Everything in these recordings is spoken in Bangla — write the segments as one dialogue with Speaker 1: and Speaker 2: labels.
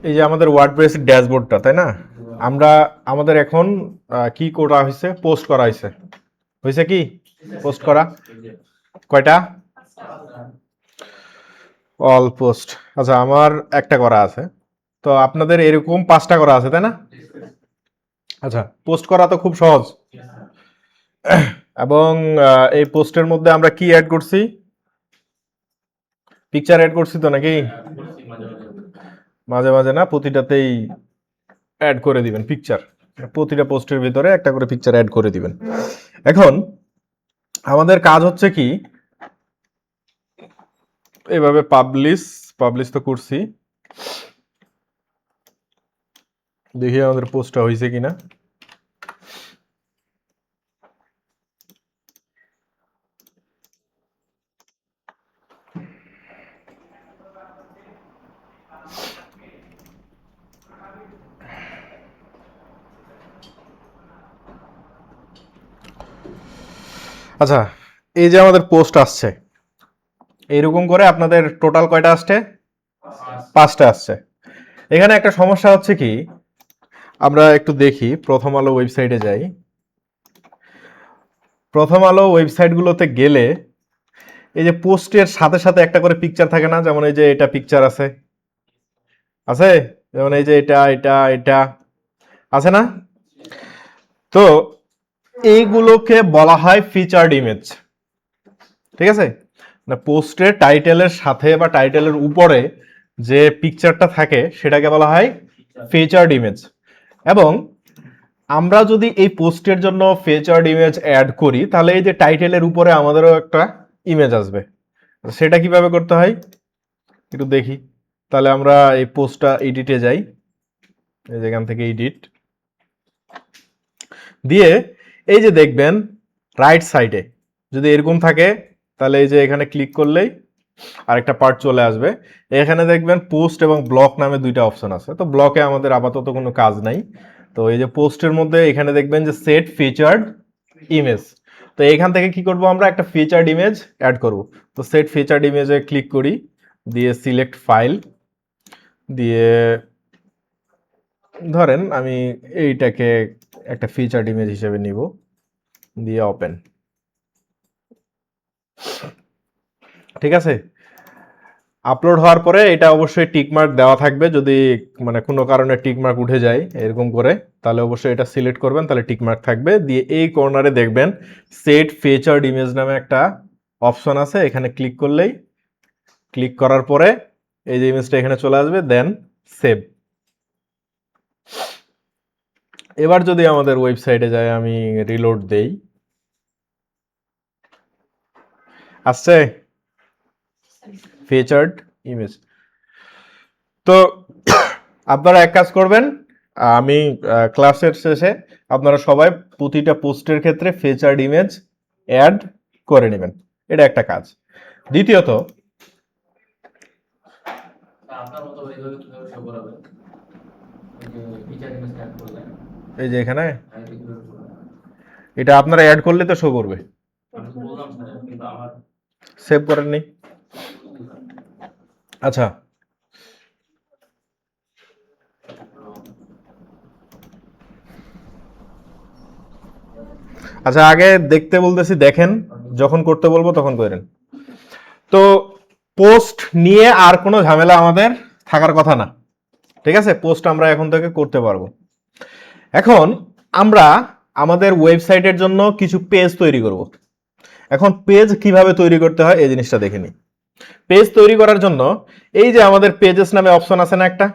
Speaker 1: এই যে আমাদের ওয়ার্ডপ্রেস ড্যাশবোর্ডটা, তাই না? আমরা আমাদের এখন কি করা হয়েছে, পোস্ট করা হয়েছে। হয়েছে কি পোস্ট করা? কয়টা? All post. আচ্ছা, আমার একটা করা আছে, তো আপনাদের এরকম 5টা করা আছে, তাই না? আচ্ছা, পোস্ট করা তো খুব সহজ। এবং এই পোস্টের মধ্যে আমরা কি অ্যাড করছি? পিকচার অ্যাড করছি তো নাকি? মাঝে মাঝে না, প্রতিটাতেই অ্যাড করে দিবেন পিকচার। প্রতিটা পোস্টের ভিতরে একটা করে পিকচার অ্যাড করে দিবেন। এখন আমাদের কাজ হচ্ছে কি, এভাবে পাবলিশ পাবলিশ তো করছি, দেখি আমাদের পোস্টটা হয়েছে কিনা। আচ্ছা, এই যে আমাদের পোস্ট আসছে, এইরকম করে আপনাদের টোটাল কয়টা আসছে? 5টা আসছে। এখানে একটা সমস্যা হচ্ছে কি, আমরা একটু দেখি, প্রথম আলো ওয়েবসাইটে যাই। প্রথম আলো ওয়েবসাইটগুলোতে গেলে এই যে পোস্টের সাথে সাথে একটা করে পিকচার থাকে না? যেমন এই যে এটা পিকচার আছে, আছে? যেমন এই যে এটা এটা এটা আছে না? তো এইগুলোকে বলা হয় ফিচার্ড ইমেজ। ঠিক আছে? না, পোস্টের টাইটেলের সাথে বা টাইটেলের উপরে যে পিকচারটা থাকে সেটাকে বলা হয় ফিচার্ড ইমেজ। এবং আমরা যদি এই পোস্টের জন্য ফিচার্ড ইমেজ অ্যাড করি, তাহলে এই যে টাইটেলের উপরে আমাদেরও একটা ইমেজ আসবে। সেটা কিভাবে করতে হয় একটু দেখি। তাহলে আমরা এই পোস্টটা এডিটে যাই, এই যেখান থেকে এডিট দিয়ে এই যে দেখবেন রাইট সাইডে যদি এরকম থাকে, তাহলে এই যে এখানে ক্লিক করলেই আরেকটা পার্ট চলে আসবে। এখানে দেখবেন পোস্ট এবং ব্লক নামে 2টা অপশন আছে। তো ব্লকে আমাদের আপাতত কোনো কাজ নাই। তো এই যে পোস্টের মধ্যে এখানে দেখবেন যে সেট ফিচার্ড ইমেজ। তো এখান থেকে কি করব, আমরা একটা ফিচার্ড ইমেজ অ্যাড করব। তো সেট ফিচার্ড ইমেজে ক্লিক করি, দিয়ে সিলেক্ট ফাইল, দিয়ে ধরেন আমি এইটাকে একটা ফিচার্ড ইমেজ হিসেবে নিব, দিয়ে ওপেন। ঠিক আছে? আপলোড হওয়ার পরে এটা অবশ্যই টিকমার্ক দেওয়া থাকবে। যদি মানে কোনো কারণে টিকমার্ক উঠে যায় এরকম করে, তাহলে অবশ্যই এটা সিলেক্ট করবেন, তাহলে টিকমার্ক থাকবে। দিয়ে এই কর্নারে দেখবেন সেট ফিচার্ড ইমেজ নামে একটা অপশন আছে, এখানে ক্লিক করলেই, ক্লিক করার পরে এই যে ইমেজটা এখানে চলে আসবে, দেন সেভ। এবার যদি আমাদের ওয়েবসাইটে যায়, আমি রিলোড দেই, আসছে ফিচার্ড ইমেজ। তো আপনারা এক কাজ করবেন, আমি ক্লাসের শেষে আপনারা সবাই প্রতিটা পোস্টের ক্ষেত্রে ফিচার্ড ইমেজ অ্যাড করে নেবেন। এটা একটা কাজ। দ্বিতীয়ত, এই যে এখানে এটা আপনারা অ্যাড করলে তো শো করবে। সেভ করেননি? আচ্ছা, আচ্ছা, আগে দেখতে বলতেছি, দেখেন, যখন করতে বলবো তখন করেন। তো পোস্ট নিয়ে আর কোনো ঝামেলা আমাদের থাকার কথা না। ঠিক আছে? পোস্ট আমরা এখন থেকে করতে পারবো। এখন আমরা আমাদের ওয়েবসাইটের জন্য কিছু পেজ তৈরি করব। এখন পেজ কিভাবে তৈরি করতে হয় এই জিনিসটা দেখে নিই। পেজ তৈরি করার জন্য এই যে আমাদের পেজেস নামে অপশন আছে না একটা,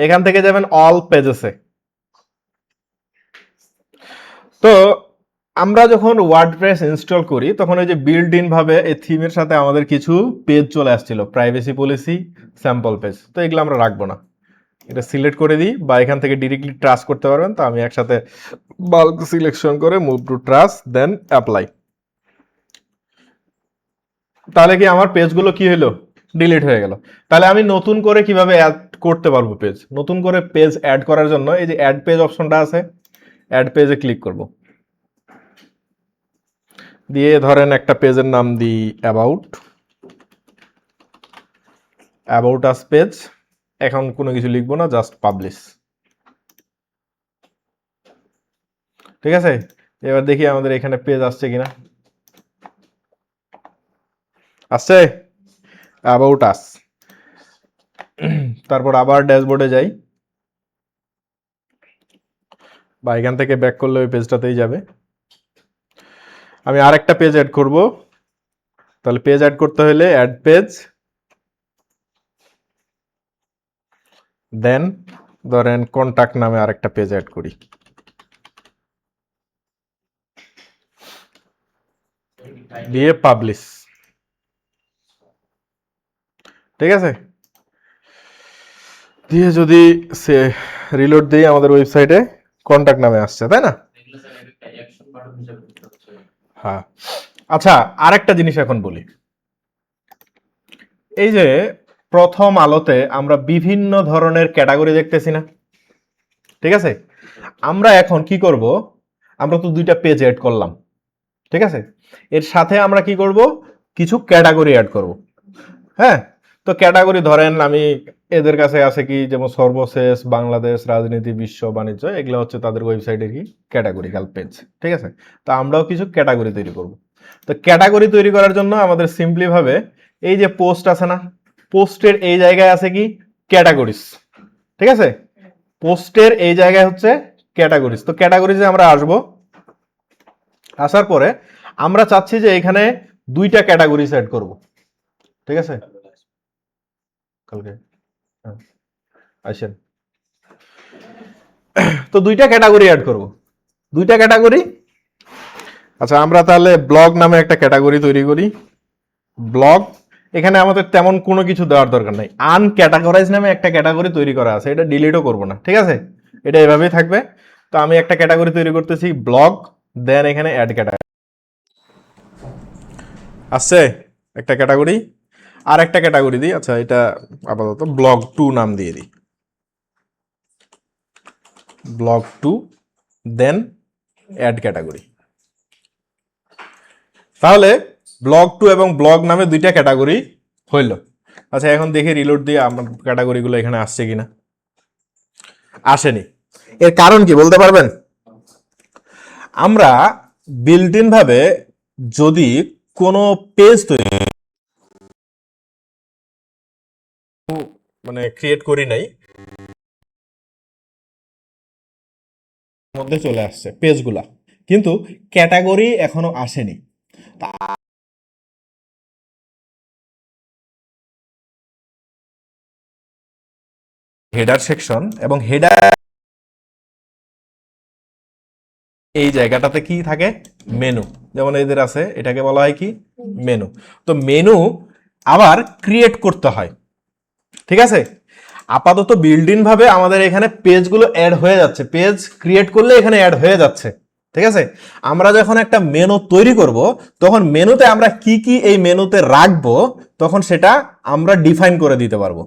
Speaker 1: এখান থেকে যাবেন অল পেজেসে। তো আমরা যখন ওয়ার্ডপ্রেস ইনস্টল করি, তখন ওই যে বিল্ট ইন ভাবে এই থিমের সাথে আমাদের কিছু পেজ চলে আসছিল, প্রাইভেসি পলিসি, স্যাম্পল পেজ। তো এগুলো আমরা রাখবো না, এটা সিলেক্ট করে দিই, বা এখান থেকে ডিরেক্টলি ট্রাস্ট করতে পারবেন। তো আমি একসাথে বাল্ক সিলেকশন করে move to trust, then apply. তাহলে কি আমার পেজগুলো কি হলো, ডিলিট হয়ে গেল। তাহলে আমি নতুন করে কিভাবে অ্যাড করতে পারবো পেজ? নতুন করে পেজ অ্যাড করার জন্য এই যে অ্যাড পেজ অপশনটা আছে, অ্যাড পেজে ক্লিক করব, দিয়ে ধরেন একটা পেজের নাম দিই অ্যাবাউট, অ্যাবাউট আস পেজ। এখন কোনো কিছু লিখবো না, জাস্ট পাবলিশ। ঠিক আছে, এবার দেখি আমাদের এখানে পেজ আসছে কিনা। আসছে, অ্যাবাউট আস। তারপর আবার ড্যাশবোর্ডে যাই, বা এখান থেকে ব্যাক করলে ওই পেজটাতেই যাবে। আমি আরেকটা পেজ অ্যাড করব, তাহলে পেজ অ্যাড করতে হলে অ্যাড পেজ, দেন ধরেন কন্টাক্ট নামে আরেকটা পেজ অ্যাড করি। দিয়ে পাবলিশ। ঠিক আছে, দিয়ে যদি সে রিলোড দিই আমাদের ওয়েবসাইটে কন্টাক্ট নামে আসছে, তাই না? হ্যাঁ। আচ্ছা, আরেকটা জিনিস এখন বলি। এই যে প্রথম আলোতে আমরা বিভিন্ন ধরনের ক্যাটাগরি দেখতেছি না? ঠিক আছে, আমরা এখন কি করব, আমরা তো দুইটা পেজ অ্যাড করলাম, ঠিক আছে, এর সাথে আমরা কি করব, কিছু ক্যাটাগরি অ্যাড করব। হ্যাঁ, তো ক্যাটাগরি ধরেন আমি, এদের কাছে আছে কি, যেমন সর্বশেষ, বাংলাদেশ, রাজনীতি, বিশ্ব বাণিজ্য, এগুলো হচ্ছে তাদের ওয়েবসাইটের কি ক্যাটাগরিক্যাল পেজ। ঠিক আছে, তো আমরাও কিছু ক্যাটাগরি তৈরি করব। তো ক্যাটাগরি তৈরি করার জন্য আমাদের সিম্পলি ভাবে এই যে পোস্ট আছে না, পোস্টের এই জায়গায় আছে কি ক্যাটাগরিজ। ঠিক আছে, পোস্টের এই জায়গায় হচ্ছে ক্যাটাগরিজ। তো ক্যাটাগরিজে আমরা আসব, আসার পরে আমরা চাচ্ছি যে এখানে দুইটা ক্যাটাগরি সেট করব। ঠিক আছে, কালকে আসেন, তো দুইটা ক্যাটাগরি অ্যাড করব, দুইটা ক্যাটাগরি। আচ্ছা, আমরা তাহলে ব্লগ নামে একটা ক্যাটাগরি তৈরি করি, ব্লগ। এখানে আমাদের তেমন কোনো কিছু দেওয়ার দরকার নাই, আনক্যাটাগরাইজ নামে একটা ক্যাটাগরি তৈরি করা আছে, এটা ডিলিটও করব না। ঠিক আছে, এটা এভাবেই থাকবে। তো আমি একটা ক্যাটাগরি তৈরি করতেছি ব্লগ, দেন এখানে অ্যাড ক্যাটাগরি আসছে একটা ক্যাটাগরি, আর একটা ক্যাটাগরি দিই। আচ্ছা, এটা আপাতত ব্লগ 2 নাম দিয়ে দিই, ব্লগ 2, দেন অ্যাড ক্যাটাগরি। তাহলে ব্লগ 2 এবং ব্লগ নামে দুইটা ক্যাটাগরি হইল। আচ্ছা, এখন দেখি রিলোড দিয়ে আমার ক্যাটাগরিগুলো এখানে আসছে কিনা। আসেনি, এর কারণ কি বলতে পারবেন? আমরা বিল্ট ইন ভাবে যদি কোনো পেজ তৈরি মানে ক্রিয়েট করি নাই, মধ্যে চলে আসছে পেজগুলা, কিন্তু ক্যাটাগরি এখনো আসেনি। হেডার সেকশন এবং হেডার এই জায়গাটাতে কি থাকে, মেনু। যেমন এদের আছে, এটাকে বলা হয় কি মেনু। তো মেনু আবার ক্রিয়েট করতে হয়। ঠিক আছে, আপাতত বিল্ড ইন ভাবে আমাদের এখানে পেজগুলো অ্যাড হয়ে যাচ্ছে, পেজ ক্রিয়েট করলে এখানে অ্যাড হয়ে যাচ্ছে। ঠিক আছে, আমরা যখন একটা মেনু তৈরি করব, তখন মেনুতে আমরা কি কি এই মেনুতে রাখবো, তখন সেটা আমরা ডিফাইন করে দিতে পারবো।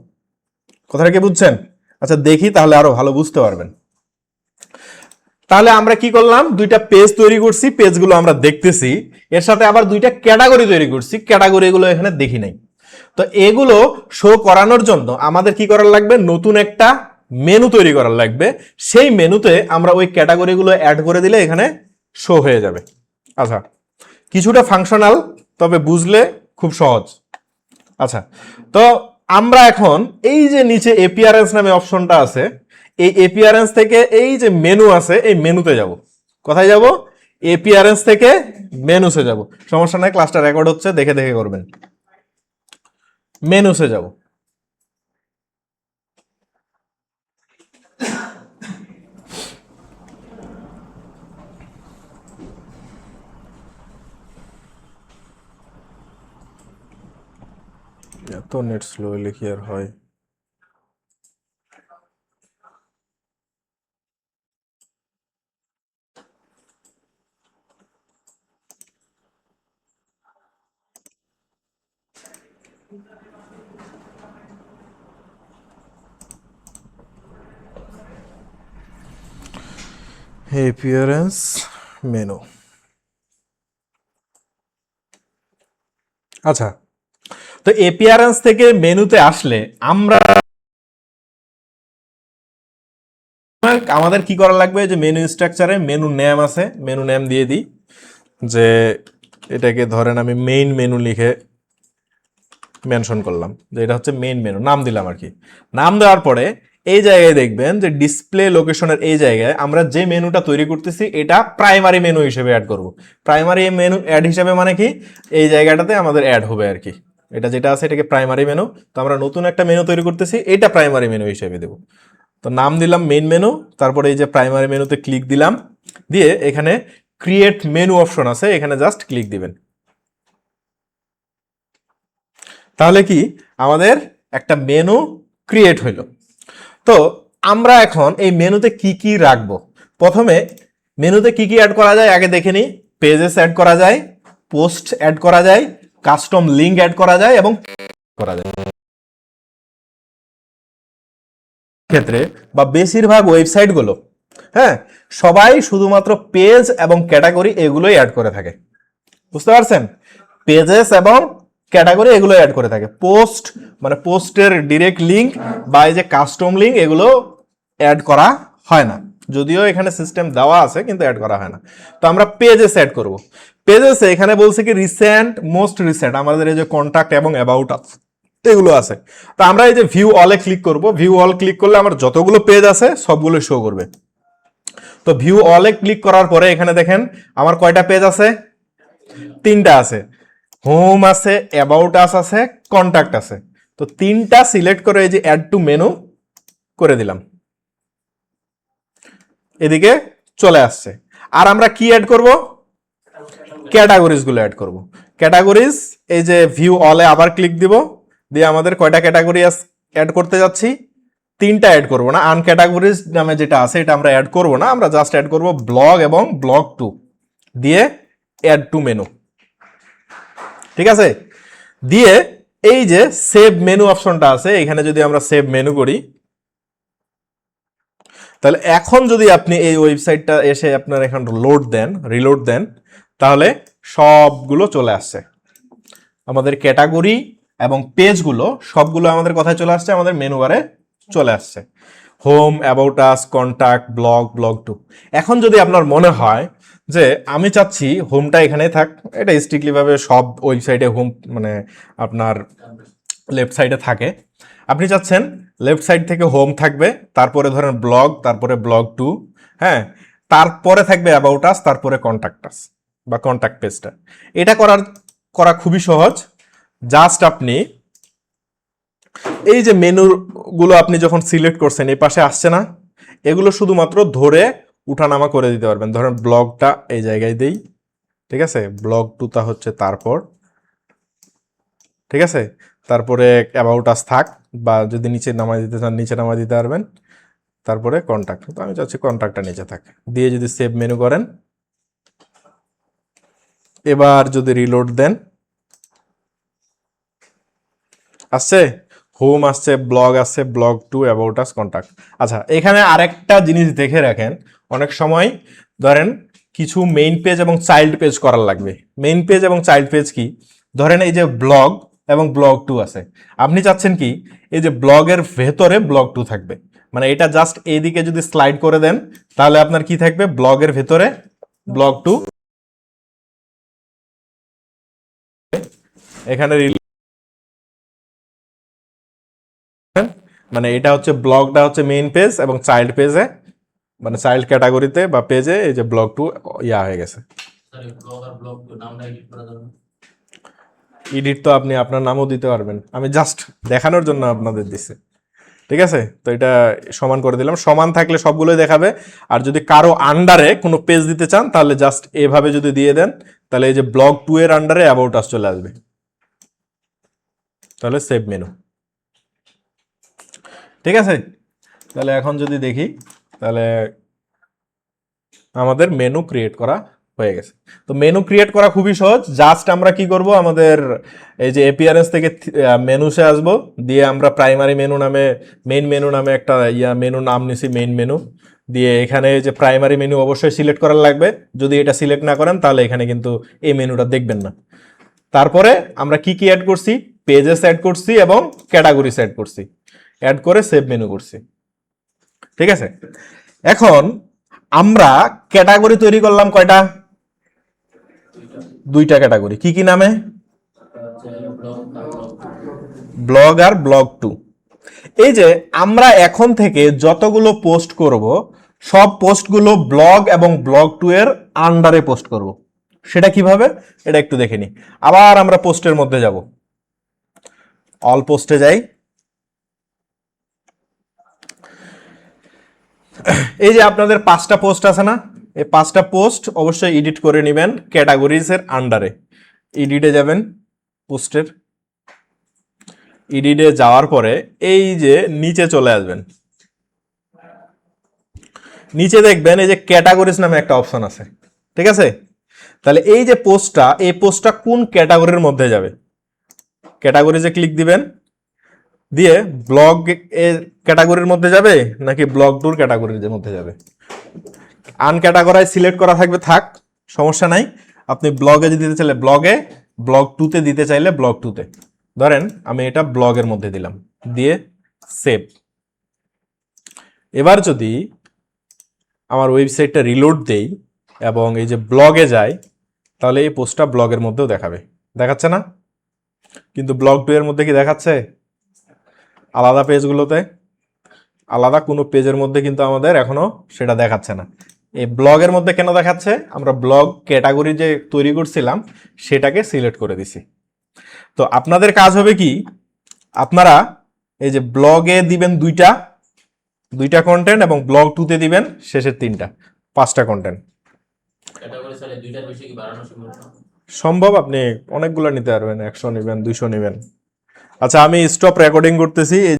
Speaker 1: কথাটা কি বুঝছেন? আচ্ছা, দেখি তাহলে আরো ভালো বুঝতে পারবেন। তাহলে আমরা কি করলাম, দুইটা পেজ তৈরি করছি, পেজগুলো আমরা দেখতেছি, এর সাথে আবার দুইটা ক্যাটাগরি তৈরি করছি, ক্যাটাগরিগুলো এখানে দেখি নাই। তো এগুলো শো করানোর জন্য আমাদের কি করার লাগবে, নতুন একটা মেনু তৈরি করার লাগবে। সেই মেনুতে আমরা ওই ক্যাটাগরিগুলো অ্যাড করে দিলে এখানে শো হয়ে যাবে। আচ্ছা, কিছুটা ফাংশনাল, তবে বুঝলে খুব সহজ। আচ্ছা, তো আমরা এখন এই যে নিচে এপিয়ারেন্স নামে অপশনটা আছে, এই এপিয়ারেন্স থেকে এই যে মেনু আছে, এই মেনুতে যাব। কোথায় যাব? এপিয়ারেন্স থেকে মেনুসে যাব। সমস্যা নাই, ক্লাসটা রেকর্ড হচ্ছে, দেখে দেখে করবেন। মেনুসে যাব। এত নেট স্লো হলে কি আর হয়? Appearance menu. আচ্ছা, তো এপিয়ারেন্স থেকে মেনুতে আসলে আমরা হোক আমাদের কি করা লাগবে, যে মেনু স্ট্রাকচারে মেনু নেম আছে, মেনু নেম দিয়ে দিই, যে এটাকে ধরেন আমি মেইন মেনু লিখে মেনশন করলাম যে এটা হচ্ছে মেইন মেনু, নাম দিলাম আর কি। নাম দেওয়ার পরে এই জায়গায় দেখবেন যে ডিসপ্লে লোকেশনের এই জায়গায় আমরা যে মেনুটা তৈরি করতেছি এটা প্রাইমারি মেনু হিসেবে অ্যাড করব। প্রাইমারি মেনু অ্যাড হিসেবে মানে কি, এই জায়গাটাতে আমাদের অ্যাড হবে আর কি। এটা যেটা আছে এটাকে প্রাইমারি মেনু, তো আমরা নতুন একটা মেনু তৈরি করতেছি, এটা প্রাইমারি মেনু হিসেবে দেব। তো নাম দিলাম মেইন মেনু, তারপরে এই যে প্রাইমারি মেনুতে ক্লিক দিলাম, দিয়ে এখানে ক্রিয়েট মেনু অপশন আছে, এখানে জাস্ট ক্লিক দিবেন। তাহলে কি আমাদের একটা মেনু ক্রিয়েট হইল। তো আমরা এখন এই মেনুতে কি কি রাখবো, প্রথমে মেনুতে কি কি অ্যাড করা যায় আগে দেখে নিই। পেজেস অ্যাড করা যায়, পোস্ট অ্যাড করা যায়, কাস্টম লিঙ্ক অ্যাড করা যায় এবং করা যায়। ক্ষেত্রে বা বেশিরভাগ ওয়েবসাইট গুলো, হ্যাঁ, সবাই শুধুমাত্র পেজ এবং ক্যাটাগরি এগুলোই অ্যাড করে থাকে, বুঝতে পারছেন? পেজেস এবং ক্যাটাগরি এগুলো অ্যাড করে থাকে। পোস্ট মানে পোস্টের ডিরেক্ট লিঙ্ক বা এই যে কাস্টম লিঙ্ক এগুলো অ্যাড করা হয় না, যদিও এখানে সিস্টেম দেওয়া আছে কিন্তু অ্যাড করা হয় না। তো আমরা পেজেস অ্যাড করব। পেজেস এখানে বলছে কি রিসেন্ট, মোস্ট রিসেন্ট, আমাদের এই যে কন্টাক্ট এবং অ্যাবাউট আস এগুলো আছে। তো আমরা এই যে ভিউ অলে ক্লিক করব, ভিউ অল ক্লিক করলে আমার যতগুলো পেজ আছে সবগুলো শো করবে। তো ভিউ অলে ক্লিক করার পরে এখানে দেখেন আমার কয়টা পেজ আছে, 3টা আছে। হোম আছে, অ্যাবাউট আস আছে, কন্টাক্ট আছে। তো 3টা সিলেক্ট করে এই যে অ্যাড টু মেনু করে দিলাম, এদিকে চলে আসছে। আর আমরা কি অ্যাড করব, ক্যাটাগরিজ গুলো অ্যাড করব। ক্যাটাগরিজ এই যে ভিউ অলে আবার ক্লিক দিব, দিয়ে আমাদের কয়টা ক্যাটাগরি অ্যাড করতে যাচ্ছি, 3টা অ্যাড করব না। আনক্যাটাগরিজ নামে যেটা আছে এটা আমরা অ্যাড করব না, আমরা জাস্ট অ্যাড করব ব্লগ এবং ব্লগ 2 দিয়ে অ্যাড টু মেনু, ঠিক আছে? দিয়ে এই যে সেভ মেনু অপশনটা আছে, এখানে যদি আমরা সেভ মেনু করি, তাহলে এখন যদি আপনি এই ওয়েবসাইটটা এসে আপনার এখন লোড দেন, রিলোড দেন, তাহলে সবগুলো চলে আসছে। আমাদের ক্যাটাগরি এবং পেজগুলো সবগুলো আমাদের কোথায় চলে আসছে, আমাদের মেনু বারে চলে আসছে। Home, about us, contact, blog, blog 2। এখন যদি আপনার মনে হয় যে আমি চাচ্ছি হোমটা এখানে থাক, এটা স্ট্রিক্টলি ভাবে সব ওয়েবসাইটে হোম মানে আপনার লেফট সাইডে থাকে, আপনি চাচ্ছেন লেফট সাইড থেকে হোম থাকবে, তারপরে ধরেন ব্লগ, তারপরে ব্লগ 2, হ্যাঁ, তারপরে থাকবে অ্যাবাউট আস, তারপরে কন্টাক্ট আস বা কন্টাক্ট পেজটা। এটা করা খুবই সহজ। জাস্ট আপনি এই যে মেনুগুলো আপনি যখন সিলেক্ট করছেন এই পাশে আসছে না, এগুলো শুধুমাত্র ধরে উঠানামা করে দিতে পারবেন। ধরেন ব্লগটা এই জায়গায় দেই, ঠিক আছে, ব্লগ 2টা হচ্ছে তারপর, ঠিক আছে, তারপরে অ্যাবাউট আস থাক, বা যদি নিচে নামাই দিতে চান নিচে নামাই দিতে পারবেন, তারপরে কন্টাক্ট, তো আমি চাচ্ছি কন্টাক্টটা নিচে থাক, দিয়ে যদি সেভ মেনু করেন, এবার যদি রিলোড দেন, আসছে হোম, আসছে ব্লগ, আসছে ব্লগ 2, অ্যাবাউট আস, কন্টাক্ট। আচ্ছা, এখানে আরেকটা জিনিস দেখে রাখেন, অনেক সময় ধরেন কিছু মেইন পেজ এবং চাইল্ড পেজ করার লাগবে। মেইন পেজ এবং চাইল্ড পেজ কি, ধরেন এই যে ব্লগ এবং ব্লগ 2 আছে, আপনি চাচ্ছেন কি এই যে ব্লগের ভেতরে ব্লগ 2 থাকবে, মানে এটা জাস্ট এইদিকে যদি স্লাইড করে দেন তাহলে আপনার কি থাকবে, ব্লগের ভেতরে ব্লগ 2, এখানে মানে এটা হচ্ছে ব্লগটা হচ্ছে মেইন পেজ এবং চাইল্ড পেজে মানে চাইল্ড ক্যাটাগরিতে বা পেজে এই যে ব্লগ 2 ইয়া হয়ে গেছে। এডিট তো আপনি আপনার নামও দিতে পারবেন, আমি জাস্ট দেখানোর জন্য আপনাদের দিচ্ছি, ঠিক আছে? তো এটা সমান করে দিলাম, সমান থাকলে সবগুলোই দেখাবে। আর যদি কারো আন্ডারে কোনো পেজ দিতে চান তাহলে জাস্ট এভাবে যদি দিয়ে দেন, তাহলে এই যে ব্লগ 2 এর আন্ডারে অ্যাবাউট আস চলে আসবে, তাহলে সেভ মেনু, ঠিক আছে? তাহলে এখন যদি দেখি, তাহলে আমাদের মেনু ক্রিয়েট করা হয়ে গেছে। তো মেনু ক্রিয়েট করা খুবই সহজ, জাস্ট আমরা কি করব, আমাদের এই যে এপিয়ারেন্স থেকে মেনুসে আসব, দিয়ে আমরা প্রাইমারি মেনু নামে, মেইন মেনু নামে একটা মেনু নাম নিছি, মেইন মেনু, দিয়ে এখানে যে প্রাইমারি মেনু অবশ্যই সিলেক্ট করা লাগবে, যদি এটা সিলেক্ট না করেন তাহলে এখানে কিন্তু এই মেনুটা দেখবেন না। তারপরে আমরা কি কি অ্যাড করছি, পেজেস অ্যাড করছি এবং ক্যাটাগরিজ অ্যাড করছি, অ্যাড করে সেভ মেনু করছি, ঠিক আছে? এখন আমরা ক্যাটাগরি তৈরি করলাম কয়টা? দুইটা ক্যাটাগরি। কি কি নামে? ব্লগ আর ব্লগ 2। এই যে আমরা এখন থেকে যতগুলো পোস্ট করব সব পোস্টগুলো ব্লগ এবং ব্লগ 2 এর আন্ডারে পোস্ট করব। সেটা কিভাবে এটা একটু দেখে নি। আবার আমরা পোস্টের মধ্যে যাব, অল পোস্টে যাই। এই যে আপনাদের 5টা পোস্ট আছে না, এই 5টা পোস্ট অবশ্যই এডিট করে নেবেন ক্যাটাগরিজ এর আন্ডারে। এডিটে যাবেন, পোস্টের এডিটে যাওয়ার পরে এই যে নিচে চলে আসবেন, নিচে দেখবেন এই যে ক্যাটাগরিজ নামে একটা অপশন আছে, ঠিক আছে? তাহলে এই যে পোস্টটা, এই পোস্টটা কোন ক্যাটাগরির মধ্যে যাবে? ক্যাটাগরিজে ক্লিক দিবেন, দিয়ে ব্লগ এর ক্যাটাগরির মধ্যে যাবে নাকি ব্লগ 2 ক্যাটাগরির মধ্যে যাবে? আনক্যাটাগরাইজ সিলেক্ট করা থাকবে, থাক, সমস্যা নাই। আপনি ব্লগে যদি দিতে চাইলে ব্লগে, ব্লগ 2 তে দিতে চাইলে ব্লগ 2 তে। ধরেন আমি এটা ব্লগের মধ্যে দিলাম, দিয়ে সেভ। এবার যদি আমার ওয়েবসাইটটা রিলোড দেই এবং এই যে ব্লগে যাই, তাহলে এই পোস্টটা ব্লগের মধ্যেও দেখাবে। দেখাচ্ছে না? কিন্তু ব্লগ 2 এর মধ্যে কি দেখাচ্ছে? আলাদা পেজগুলোতে, আলাদা কোনো পেজের মধ্যে কিন্তু আমাদের এখনো সেটা দেখাচ্ছে না। এই ব্লগের মধ্যে কেন দেখাচ্ছে? আমরা ব্লগ ক্যাটাগরি যে তৈরি করছিলাম সেটাকে সিলেক্ট করে দিছি। তো আপনাদের কাজ হবে কি, আপনারা এই যে ব্লগে দিবেন দুইটা কন্টেন্ট এবং ব্লগ 2 তে দিবেন শেষের 5টা কন্টেন্ট। সম্ভব, আপনি অনেকগুলো নিতে পারবেন, 100 নেবেন, 200 নেবেন। আচ্ছা, আমি স্টপ রেকর্ডিং করতেছি।